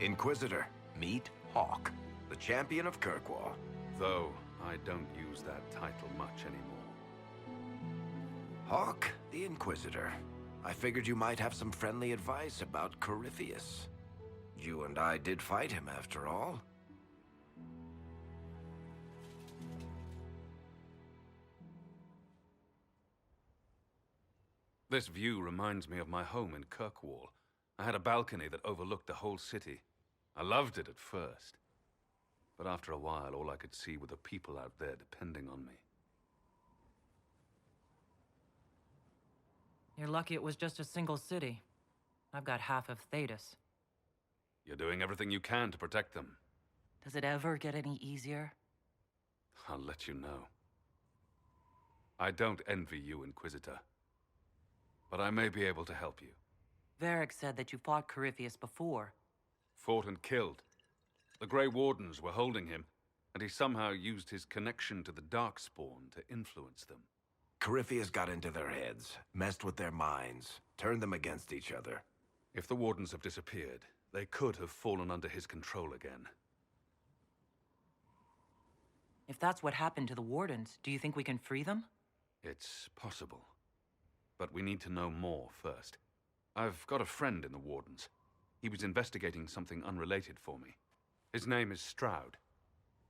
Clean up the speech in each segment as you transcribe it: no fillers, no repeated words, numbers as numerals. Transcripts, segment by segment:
Inquisitor, meet Hawk, the champion of Kirkwall. Though I don't use that title much anymore. Hawk, the Inquisitor. I figured you might have some friendly advice about Corypheus. You and I did fight him, after all. This view reminds me of my home in Kirkwall. I had a balcony that overlooked the whole city. I loved it at first. But after a while, all I could see were the people out there depending on me. You're lucky it was just a single city. I've got half of Thetis. You're doing everything you can to protect them. Does it ever get any easier? I'll let you know. I don't envy you, Inquisitor. But I may be able to help you. Varric said that you fought Corypheus before. Fought and killed. The Grey Wardens were holding him, and he somehow used his connection to the Darkspawn to influence them. Corypheus got into their heads, messed with their minds, turned them against each other. If the Wardens have disappeared, they could have fallen under his control again. If that's what happened to the Wardens, do you think we can free them? It's possible. But we need to know more first. I've got a friend in the Wardens. He was investigating something unrelated for me. His name is Stroud.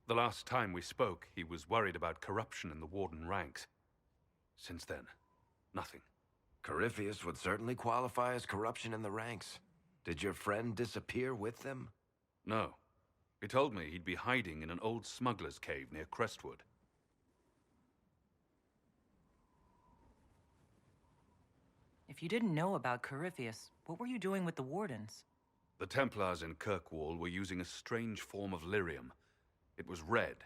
The last time we spoke, he was worried about corruption in the Warden ranks. Since then, nothing. Corypheus would certainly qualify as corruption in the ranks. Did your friend disappear with them? No. He told me he'd be hiding in an old smuggler's cave near Crestwood. If you didn't know about Corypheus, what were you doing with the Wardens? The Templars in Kirkwall were using a strange form of lyrium. It was red.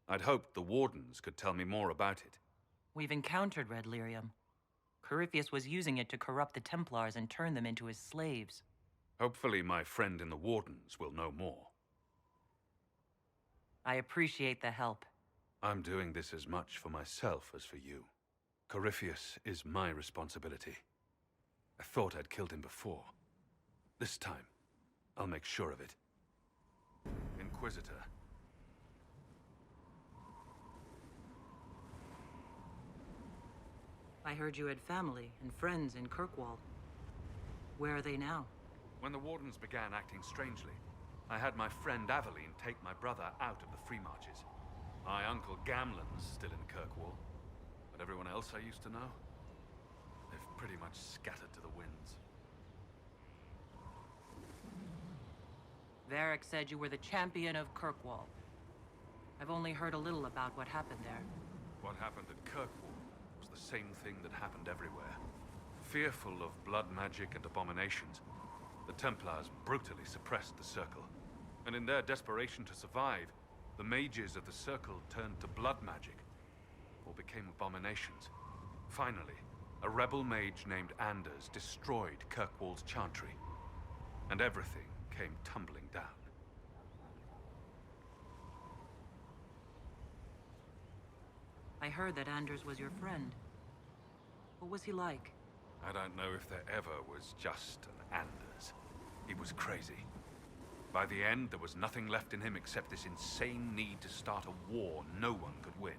I'd hoped the Wardens could tell me more about it. We've encountered red lyrium. Corypheus was using it to corrupt the Templars and turn them into his slaves. Hopefully my friend in the Wardens will know more. I appreciate the help. I'm doing this as much for myself as for you. Corypheus is my responsibility. I thought I'd killed him before. This time, I'll make sure of it. Inquisitor. I heard you had family and friends in Kirkwall. Where are they now? When the Wardens began acting strangely, I had my friend Aveline take my brother out of the Free Marches. My uncle Gamlen's still in Kirkwall, but everyone else I used to know, they've pretty much scattered to the winds. Varric said you were the champion of Kirkwall. I've only heard a little about what happened there. What happened at Kirkwall was the same thing that happened everywhere. Fearful of blood magic and abominations, the Templars brutally suppressed the Circle. And in their desperation to survive, the mages of the Circle turned to blood magic, or became abominations. Finally, a rebel mage named Anders destroyed Kirkwall's chantry, and everything came tumbling down. I heard that Anders was your friend. What was he like? I don't know if there ever was just an Anders. He was crazy. By the end, there was nothing left in him except this insane need to start a war no one could win.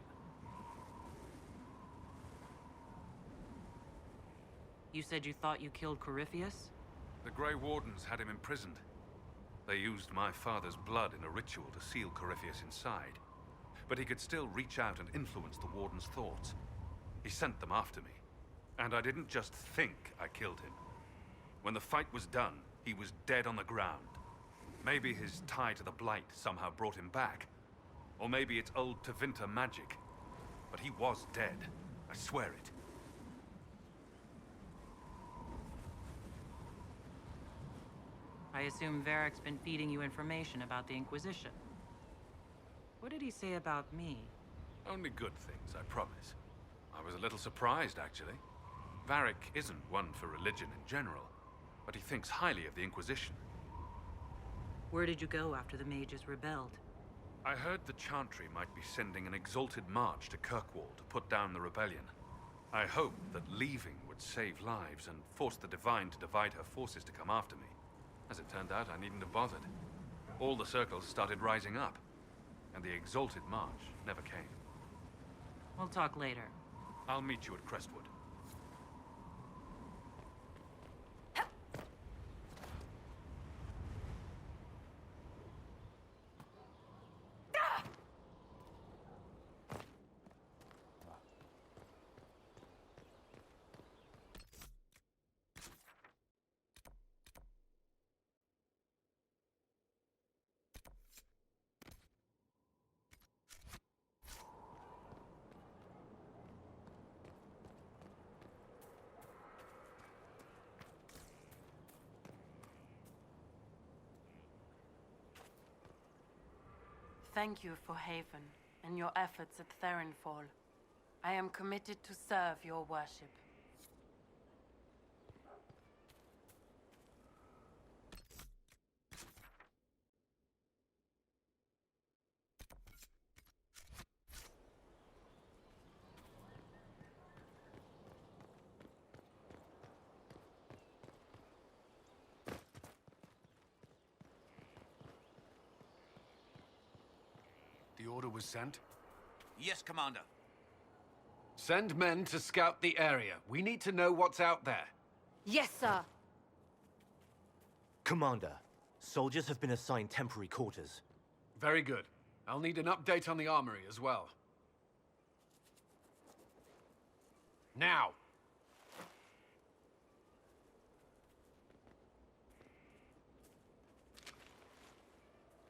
You said you thought you killed Corypheus? The Grey Wardens had him imprisoned. They used my father's blood in a ritual to seal Corypheus inside. But he could still reach out and influence the Warden's thoughts. He sent them after me. And I didn't just think I killed him. When the fight was done, he was dead on the ground. Maybe his tie to the Blight somehow brought him back. Or maybe it's old Tevinter magic. But he was dead. I swear it. I assume Varric's been feeding you information about the Inquisition. What did he say about me? Only good things, I promise. I was a little surprised, actually. Varric isn't one for religion in general, but he thinks highly of the Inquisition. Where did you go after the mages rebelled? I heard the Chantry might be sending an exalted march to Kirkwall to put down the rebellion. I hoped that leaving would save lives and force the Divine to divide her forces to come after me. As it turned out, I needn't have bothered. All the circles started rising up, and the exalted march never came. We'll talk later. I'll meet you at Crestwood. Thank you for Haven and your efforts at Therenfall. I am committed to serve your worship. The order was sent? Yes, Commander. Send men to scout the area. We need to know what's out there. Yes, sir. Commander, soldiers have been assigned temporary quarters. Very good. I'll need an update on the armory as well. Now!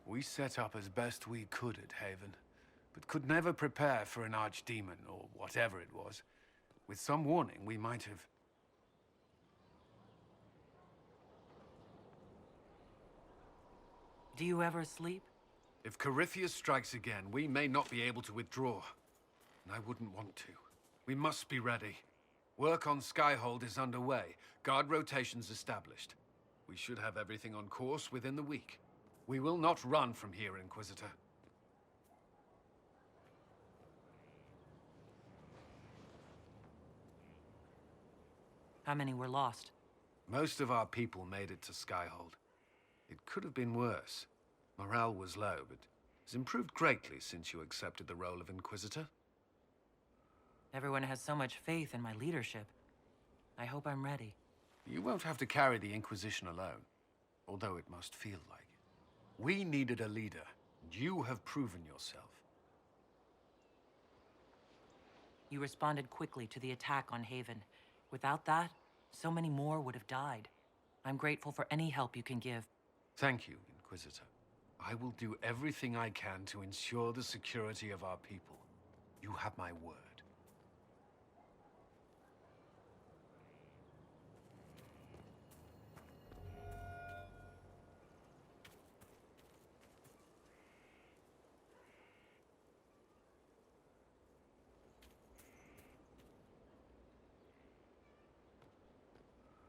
We set up as best we could at Haven, but could never prepare for an archdemon, or whatever it was. With some warning, we might have... Do you ever sleep? If Corypheus strikes again, we may not be able to withdraw. And I wouldn't want to. We must be ready. Work on Skyhold is underway. Guard rotations established. We should have everything on course within the week. We will not run from here, Inquisitor. How many were lost? Most of our people made it to Skyhold. It could have been worse. Morale was low, but has improved greatly since you accepted the role of Inquisitor. Everyone has so much faith in my leadership. I hope I'm ready. You won't have to carry the Inquisition alone, although it must feel like it. We needed a leader, and you have proven yourself. You responded quickly to the attack on Haven. Without that, so many more would have died. I'm grateful for any help you can give. Thank you, Inquisitor. I will do everything I can to ensure the security of our people. You have my word.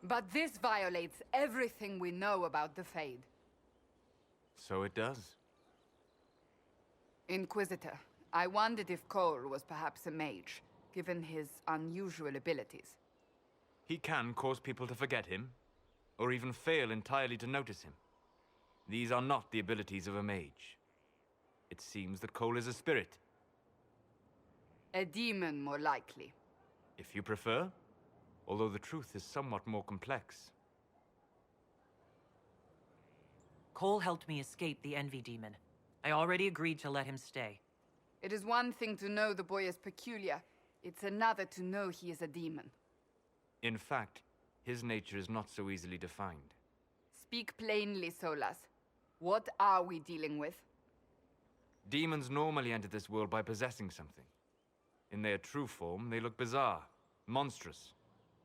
But this violates everything we know about the Fade. So it does. Inquisitor, I wondered if Cole was perhaps a mage, given his unusual abilities. He can cause people to forget him, or even fail entirely to notice him. These are not the abilities of a mage. It seems that Cole is a spirit. A demon, more likely. If you prefer, although the truth is somewhat more complex. Cole helped me escape the Envy Demon. I already agreed to let him stay. It is one thing to know the boy is peculiar. It's another to know he is a demon. In fact, his nature is not so easily defined. Speak plainly, Solas. What are we dealing with? Demons normally enter this world by possessing something. In their true form, they look bizarre, monstrous.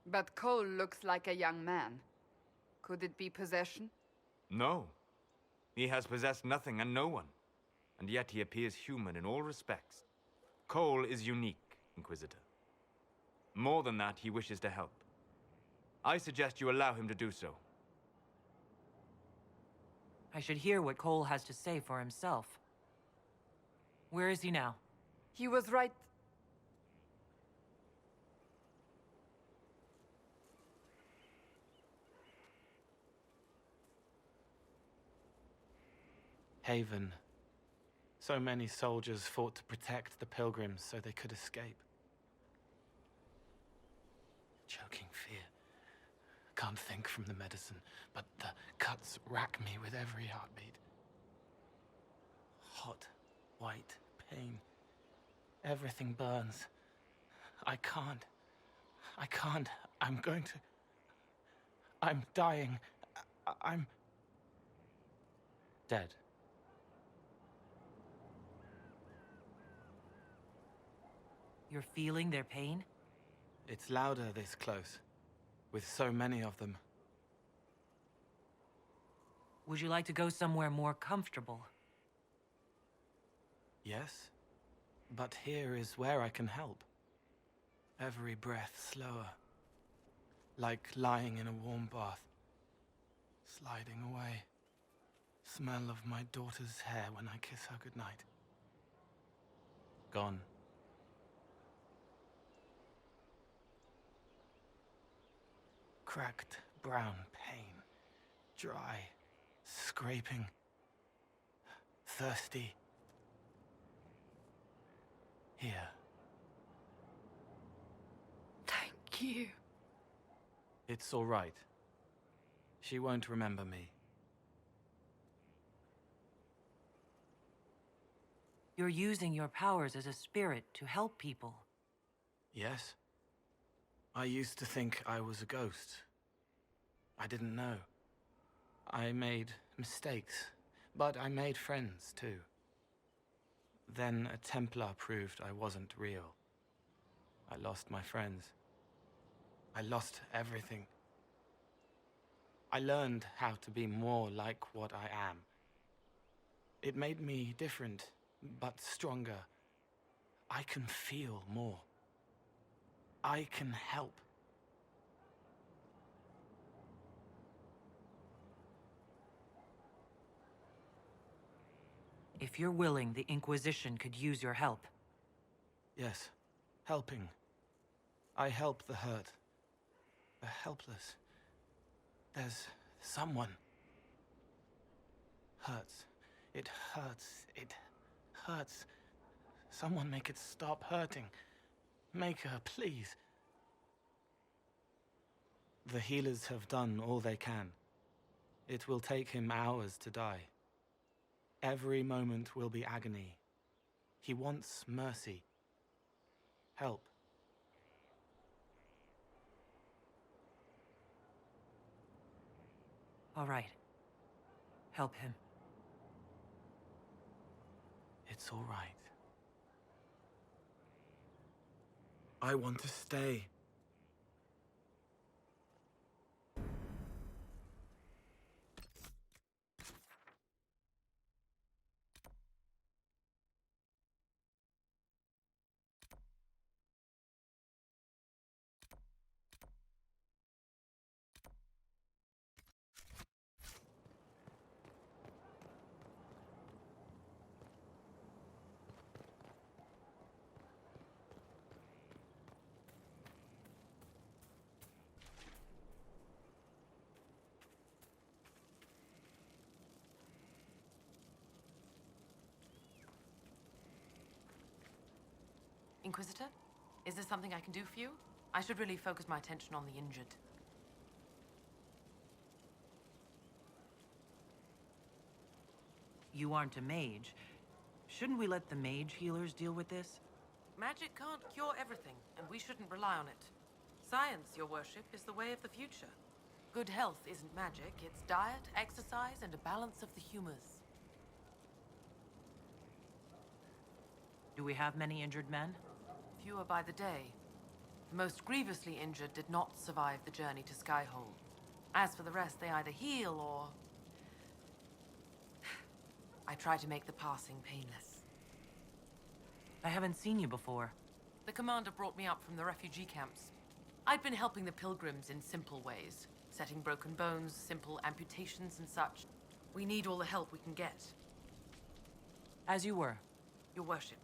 But Cole looks like a young man. Could it be possession? No. He has possessed nothing and no one. And yet he appears human in all respects. Cole is unique, Inquisitor. More than that, he wishes to help. I suggest you allow him to do so. I should hear what Cole has to say for himself. Where is he now? He was right. Haven. So many soldiers fought to protect the pilgrims so they could escape. Choking fear. Can't think from the medicine, but the cuts rack me with every heartbeat. Hot, white pain. Everything burns. I can't. I'm going to... I'm dying. I'm... dead. You're feeling their pain? It's louder this close, with so many of them. Would you like to go somewhere more comfortable? Yes, but here is where I can help. Every breath slower, like lying in a warm bath, sliding away. Smell of my daughter's hair when I kiss her goodnight. Gone. Cracked brown pain, dry, scraping, thirsty. Here. Thank you. It's all right. She won't remember me. You're using your powers as a spirit to help people. Yes? I used to think I was a ghost. I didn't know. I made mistakes, but I made friends too. Then a Templar proved I wasn't real. I lost my friends. I lost everything. I learned how to be more like what I am. It made me different, but stronger. I can feel more. I can help. If you're willing, the Inquisition could use your help. Yes, helping. I help the hurt, the helpless. There's someone. Hurts. It hurts. It hurts. Someone make it stop hurting. Make her, please. The healers have done all they can. It will take him hours to die. Every moment will be agony. He wants mercy. Help. All right. Help him. It's all right. I want to stay. Inquisitor? Is there something I can do for you? I should really focus my attention on the injured. You aren't a mage. Shouldn't we let the mage healers deal with this? Magic can't cure everything, and we shouldn't rely on it. Science, your worship, is the way of the future. Good health isn't magic, it's diet, exercise, and a balance of the humors. Do we have many injured men? Fewer by the day. The most grievously injured did not survive the journey to Skyhold. As for the rest, they either heal or... I try to make the passing painless. I haven't seen you before. The commander brought me up from the refugee camps. I'd been helping the pilgrims in simple ways, setting broken bones, simple amputations and such. We need all the help we can get. As you were. Your worship.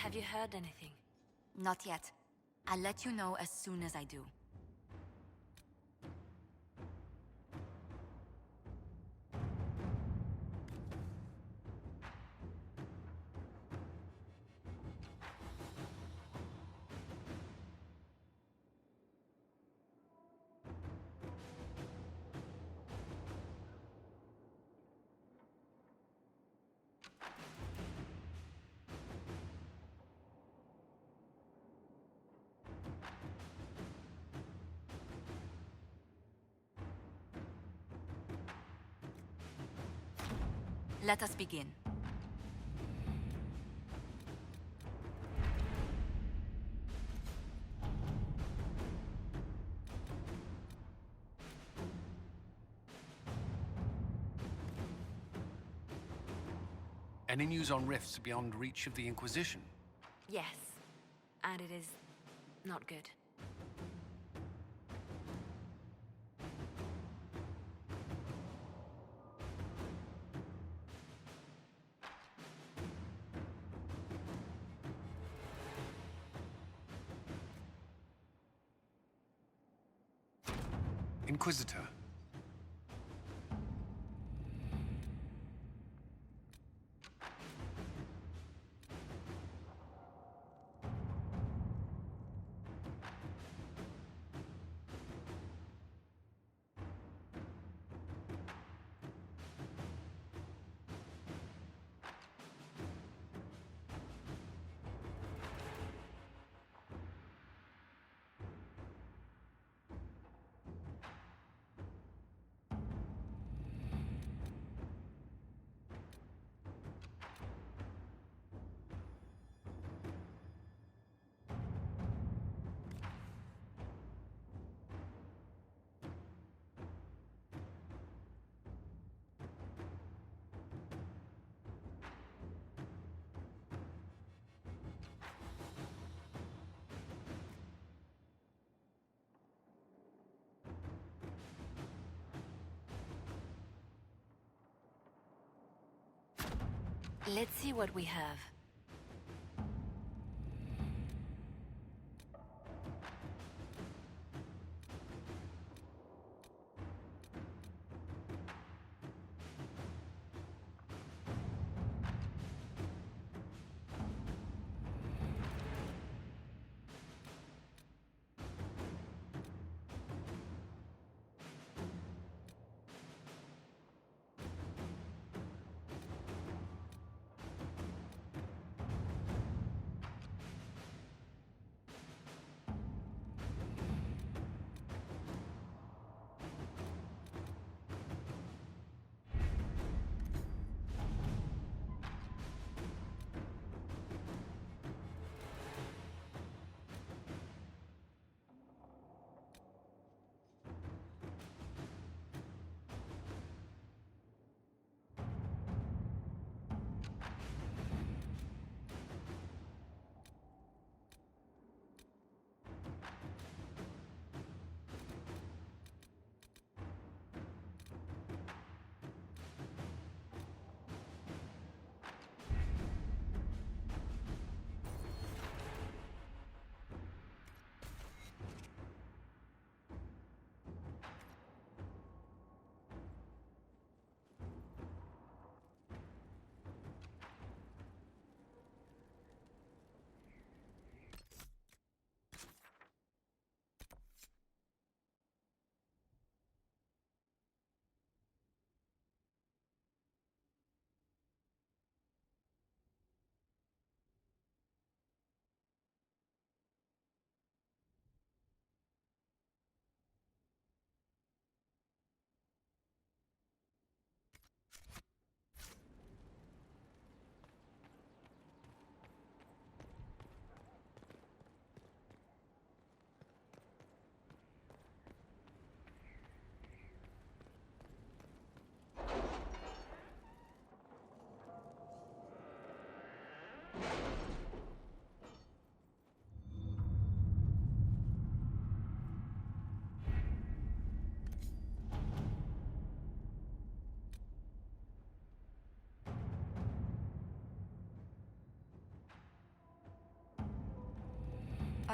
Have you heard anything? Not yet. I'll let you know as soon as I do. Let us begin. Any news on rifts beyond reach of the Inquisition? Yes. And it is not good. Inquisitor. Let's see what we have.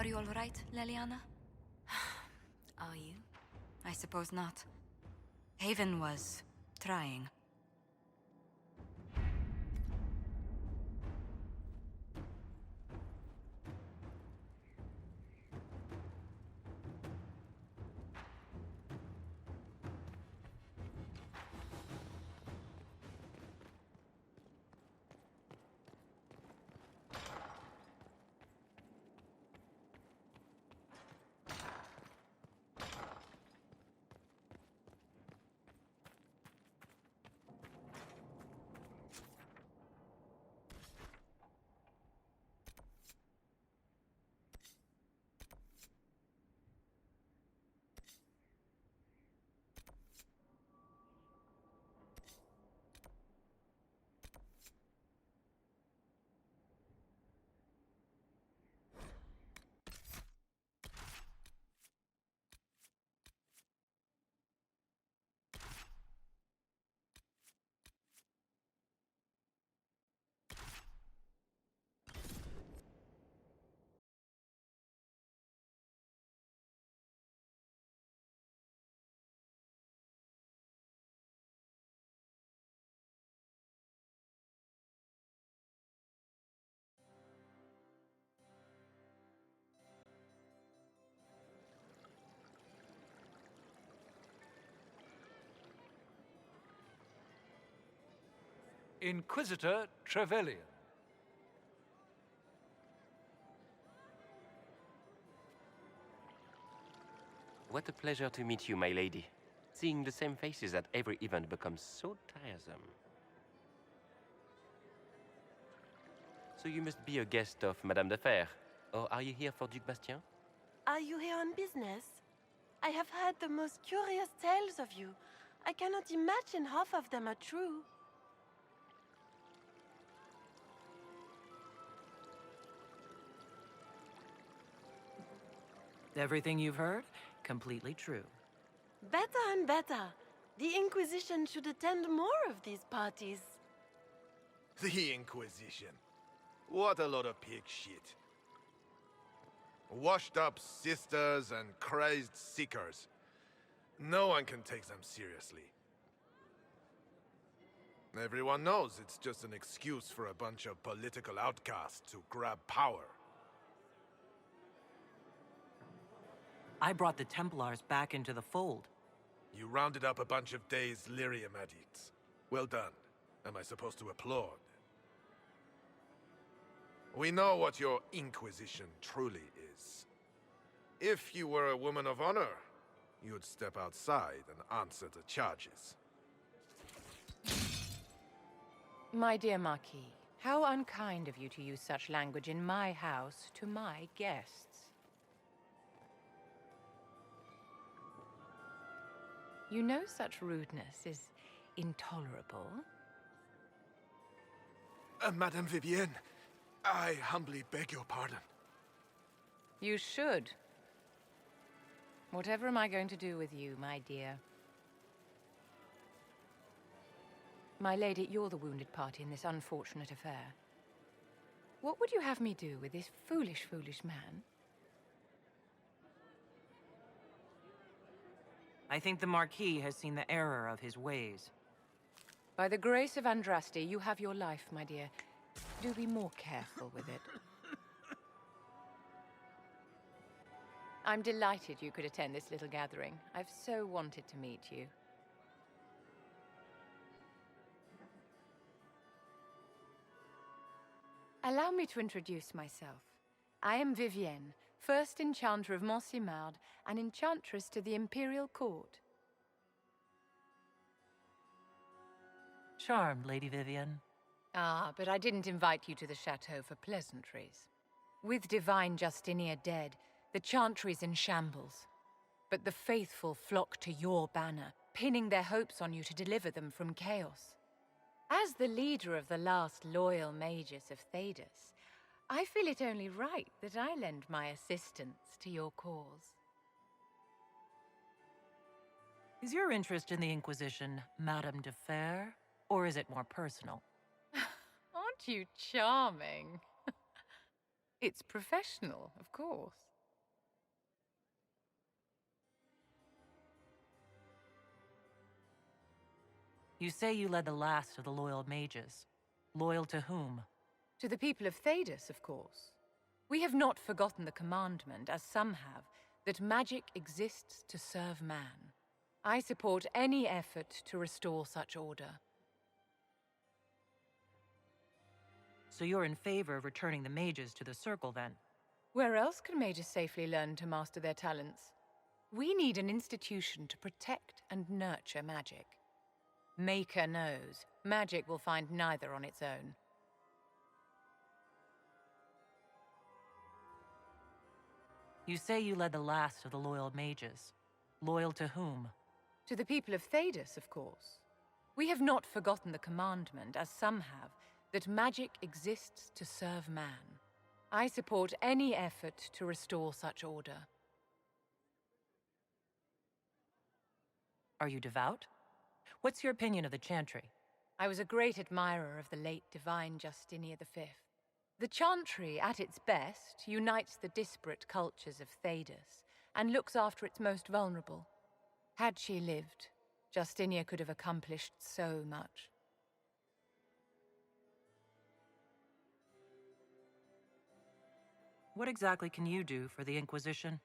Are you all right, Leliana? Are you? I suppose not. Haven was trying. Inquisitor Trevelyan. What a pleasure to meet you, my lady. Seeing the same faces at every event becomes so tiresome. So you must be a guest of Madame de Fer, or are you here for Duc Bastien? Are you here on business? I have heard the most curious tales of you. I cannot imagine half of them are true. Everything you've heard? Completely true. Better and better. The Inquisition should attend more of these parties. The Inquisition. What a lot of pig shit. Washed up sisters and crazed seekers. No one can take them seriously. Everyone knows it's just an excuse for a bunch of political outcasts to grab power. I brought the Templars back into the fold. You rounded up a bunch of dazed lyrium addicts. Well done. Am I supposed to applaud? We know what your Inquisition truly is. If you were a woman of honor, you'd step outside and answer the charges. My dear Marquis, how unkind of you to use such language in my house to my guests. You know such rudeness is intolerable. Madame Vivienne, I humbly beg your pardon. You should. Whatever am I going to do with you, my dear? My lady, you're the wounded party in this unfortunate affair. What would you have me do with this foolish, foolish man? I think the Marquis has seen the error of his ways. By the grace of Andraste, you have your life, my dear. Do be more careful with it. I'm delighted you could attend this little gathering. I've so wanted to meet you. Allow me to introduce myself. I am Vivienne, first Enchanter of Montsimard and Enchantress to the Imperial Court. Charmed, Lady Vivienne. Ah, but I didn't invite you to the chateau for pleasantries. With Divine Justinia dead, the Chantry's in shambles. But the faithful flock to your banner, pinning their hopes on you to deliver them from chaos. As the leader of the last loyal mages of Thedas, I feel it only right that I lend my assistance to your cause. Is your interest in the Inquisition Madame de Fer, or is it more personal? Aren't you charming? It's professional, of course. You say you led the last of the loyal mages. Loyal to whom? To the people of Thedas, of course. We have not forgotten the commandment, as some have, that magic exists to serve man. I support any effort to restore such order. So you're in favor of returning the mages to the Circle, then? Where else can mages safely learn to master their talents? We need an institution to protect and nurture magic. Maker knows, magic will find neither on its own. You say you led the last of the loyal mages. Loyal to whom? To the people of Thedas, of course. We have not forgotten the commandment, as some have, that magic exists to serve man. I support any effort to restore such order. Are you devout? What's your opinion of the Chantry? I was a great admirer of the late divine Justinia V. The Chantry, at its best, unites the disparate cultures of Thedas and looks after its most vulnerable. Had she lived, Justinia could have accomplished so much. What exactly can you do for the Inquisition?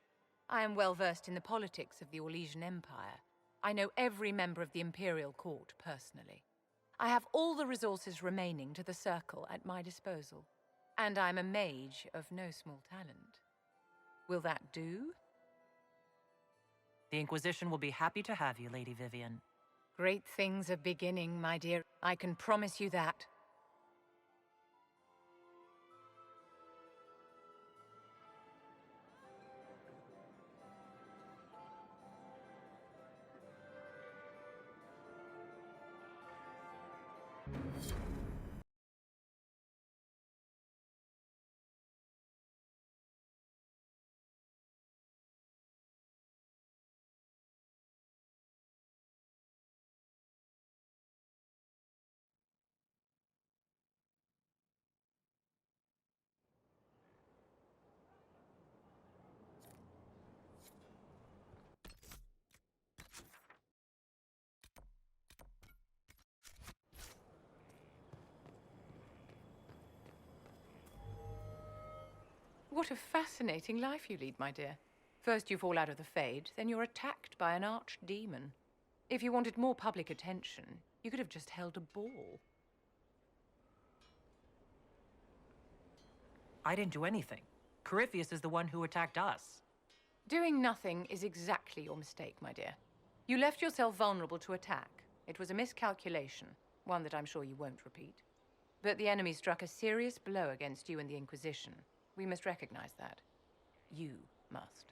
I am well versed in the politics of the Orlesian Empire. I know every member of the Imperial Court personally. I have all the resources remaining to the Circle at my disposal. And I'm a mage of no small talent. Will that do? The Inquisition will be happy to have you, Lady Vivian. Great things are beginning, my dear. I can promise you that. What a fascinating life you lead, my dear. First you fall out of the Fade, then you're attacked by an archdemon. If you wanted more public attention, you could have just held a ball. I didn't do anything. Corypheus is the one who attacked us. Doing nothing is exactly your mistake, my dear. You left yourself vulnerable to attack. It was a miscalculation, one that I'm sure you won't repeat. But the enemy struck a serious blow against you and the Inquisition. We must recognize that. You must.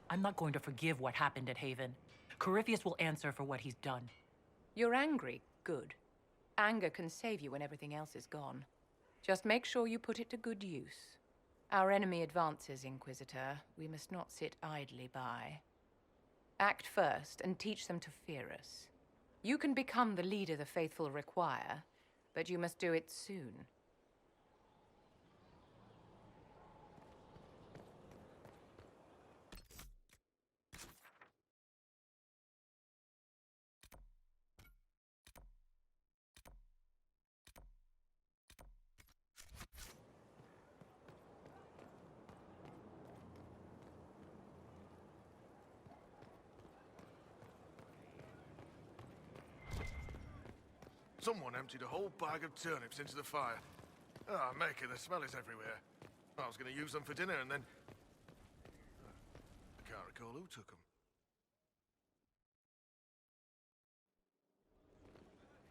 I'm not going to forgive what happened at Haven. Corypheus will answer for what he's done. You're angry. Good. Anger can save you when everything else is gone. Just make sure you put it to good use. Our enemy advances, Inquisitor. We must not sit idly by. Act first and teach them to fear us. You can become the leader the faithful require, but you must do it soon. Someone emptied a whole bag of turnips into the fire. Ah, Maker, the smell is everywhere. I was going to use them for dinner and then... I can't recall who took them.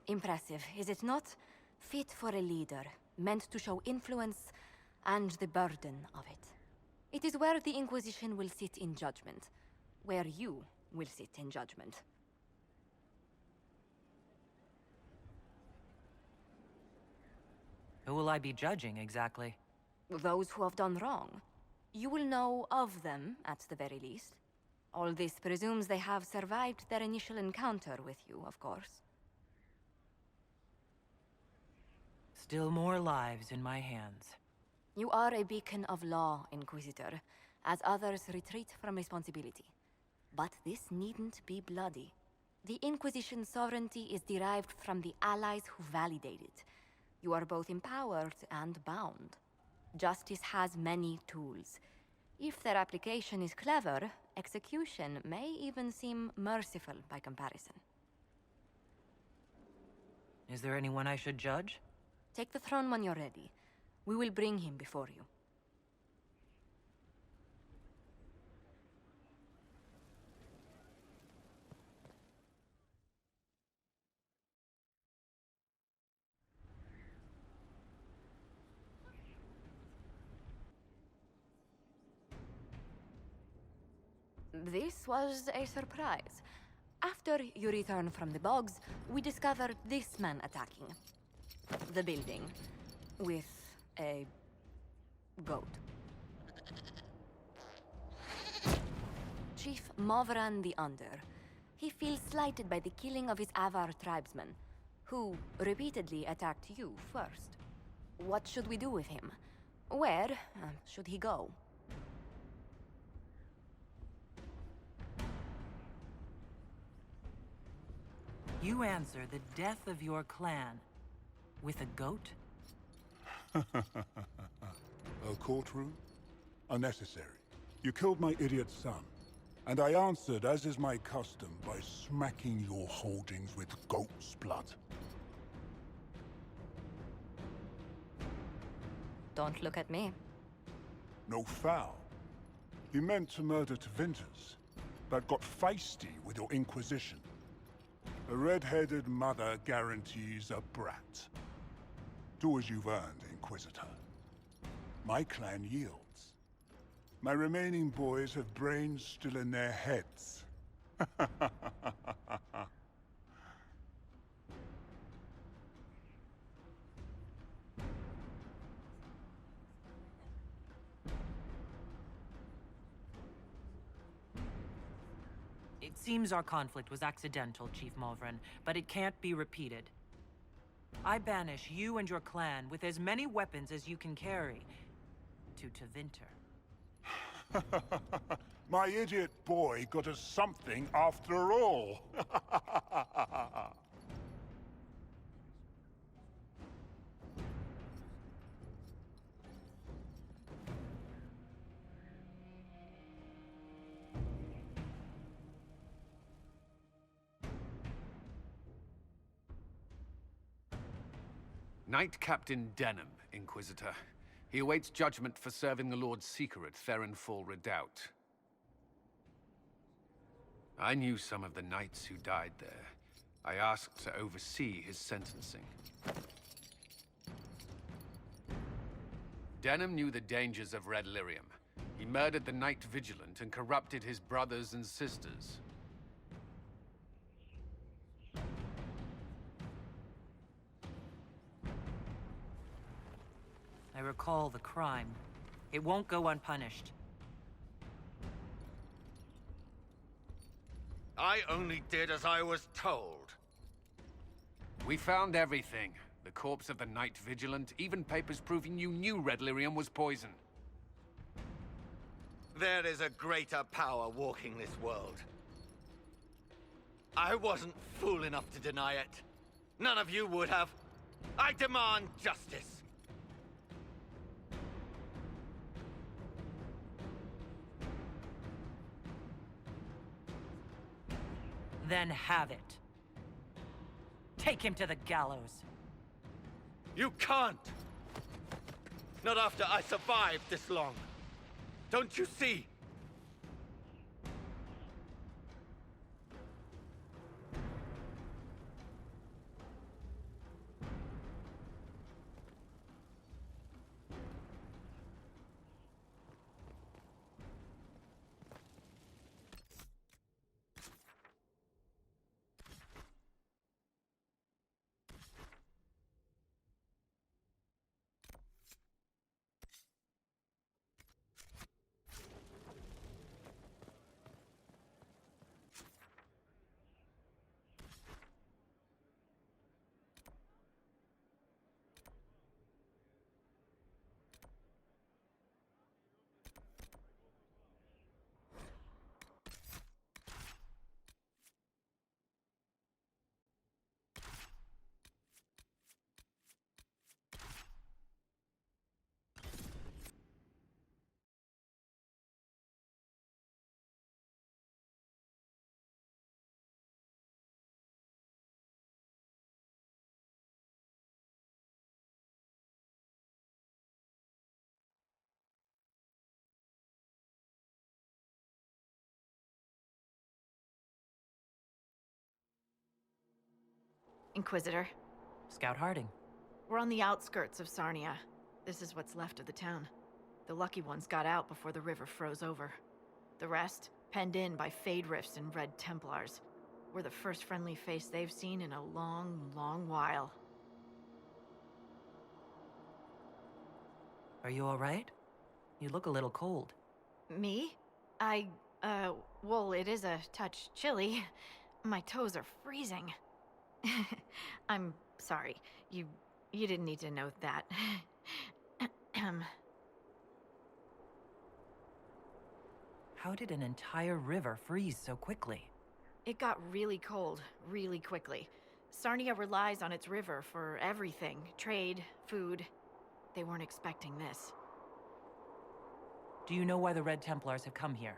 Impressive, is it not? Fit for a leader, meant to show influence and the burden of it. It is where the Inquisition will sit in judgment, where you will sit in judgment. Who will I be judging, exactly? Those who have done wrong. You will know of them, at the very least. All this presumes they have survived their initial encounter with you, of course. Still more lives in my hands. You are a beacon of law, Inquisitor, as others retreat from responsibility. But this needn't be bloody. The Inquisition's sovereignty is derived from the allies who validate it. You are both empowered and bound. Justice has many tools. If their application is clever, execution may even seem merciful by comparison. Is there anyone I should judge? Take the throne when you're ready. We will bring him before you. This was a surprise. After you return from the bogs, we discovered this man attacking the building with a goat. Chief Movran the Under. He feels slighted by the killing of his Avar tribesmen, who repeatedly attacked you first. What should we do with him? Where should he go? You answer the death of your clan with a goat? A courtroom? Unnecessary. You killed my idiot son, and I answered, as is my custom, by smacking your holdings with goat's blood. Don't look at me. No foul. You meant to murder Tevinters, but got feisty with your Inquisition. A red-headed mother guarantees a brat. Do as you've earned, Inquisitor. My clan yields. My remaining boys have brains still in their heads. It seems our conflict was accidental, Chief Movran, but it can't be repeated. I banish you and your clan with as many weapons as you can carry to Tevinter. My idiot boy got us something after all. Knight Captain Denham, Inquisitor. He awaits judgment for serving the Lord Seeker at Therenfall Redoubt. I knew some of the knights who died there. I asked to oversee his sentencing. Denham knew the dangers of Red Lyrium. He murdered the Knight Vigilant and corrupted his brothers and sisters. I recall the crime. It won't go unpunished. I only did as I was told. We found everything. The corpse of the Knight Vigilant, even papers proving you knew Red Lyrium was poison. There is a greater power walking this world. I wasn't fool enough to deny it. None of you would have. I demand justice. Then have it. Take him to the gallows. You can't! Not after I survived this long. Don't you see? Inquisitor. Scout Harding. We're on the outskirts of Sarnia. This is what's left of the town. The lucky ones got out before the river froze over. The rest, penned in by Fade Rifts and Red Templars. We're the first friendly face they've seen in a long, long while. Are you alright? You look a little cold. Me? Well, it is a touch chilly. My toes are freezing. I'm sorry. You didn't need to know that. How did an entire river freeze so quickly? It got really cold, really quickly. Sarnia relies on its river for everything. Trade, food. They weren't expecting this. Do you know why the Red Templars have come here?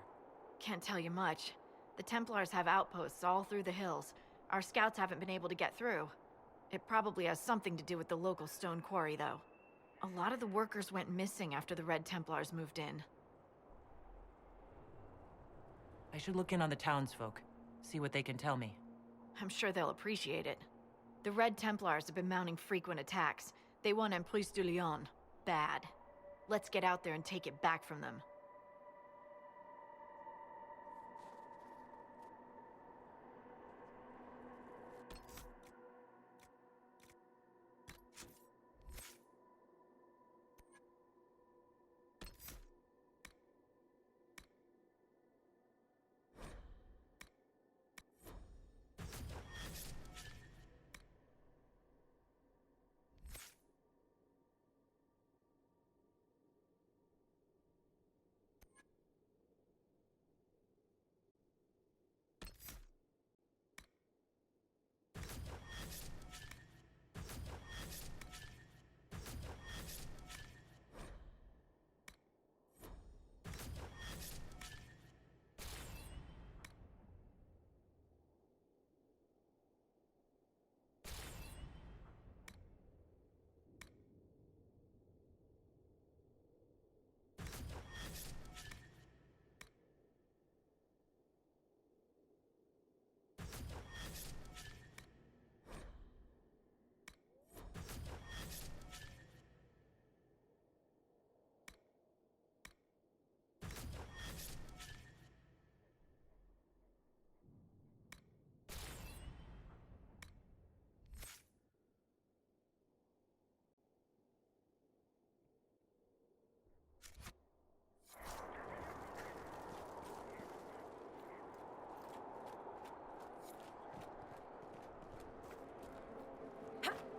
Can't tell you much. The Templars have outposts all through the hills. Our scouts haven't been able to get through. It probably has something to do with the local stone quarry, though. A lot of the workers went missing after the Red Templars moved in. I should look in on the townsfolk, see what they can tell me. I'm sure they'll appreciate it. The Red Templars have been mounting frequent attacks. They want Emprise du Lion. Bad. Let's get out there and take it back from them.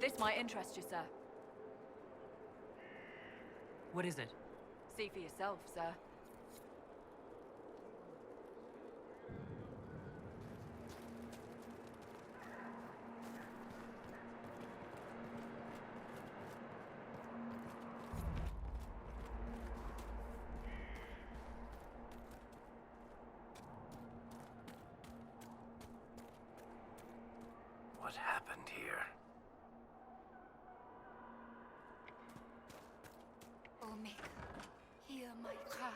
This might interest you, sir. What is it? See for yourself, sir. What happened here? Oh, make hear my cry.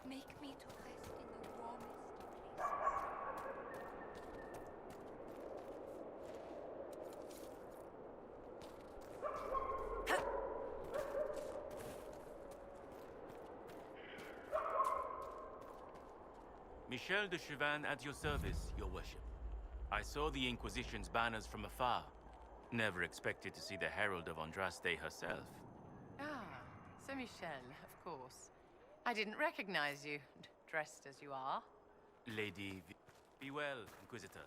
Make me to rest in the warmest Michel de Chauvin at your service, your worship. I saw the Inquisition's banners from afar. Never expected to see the Herald of Andraste herself. Ah, Sir Michel, of course. I didn't recognize you, dressed as you are. Lady, be well, Inquisitor.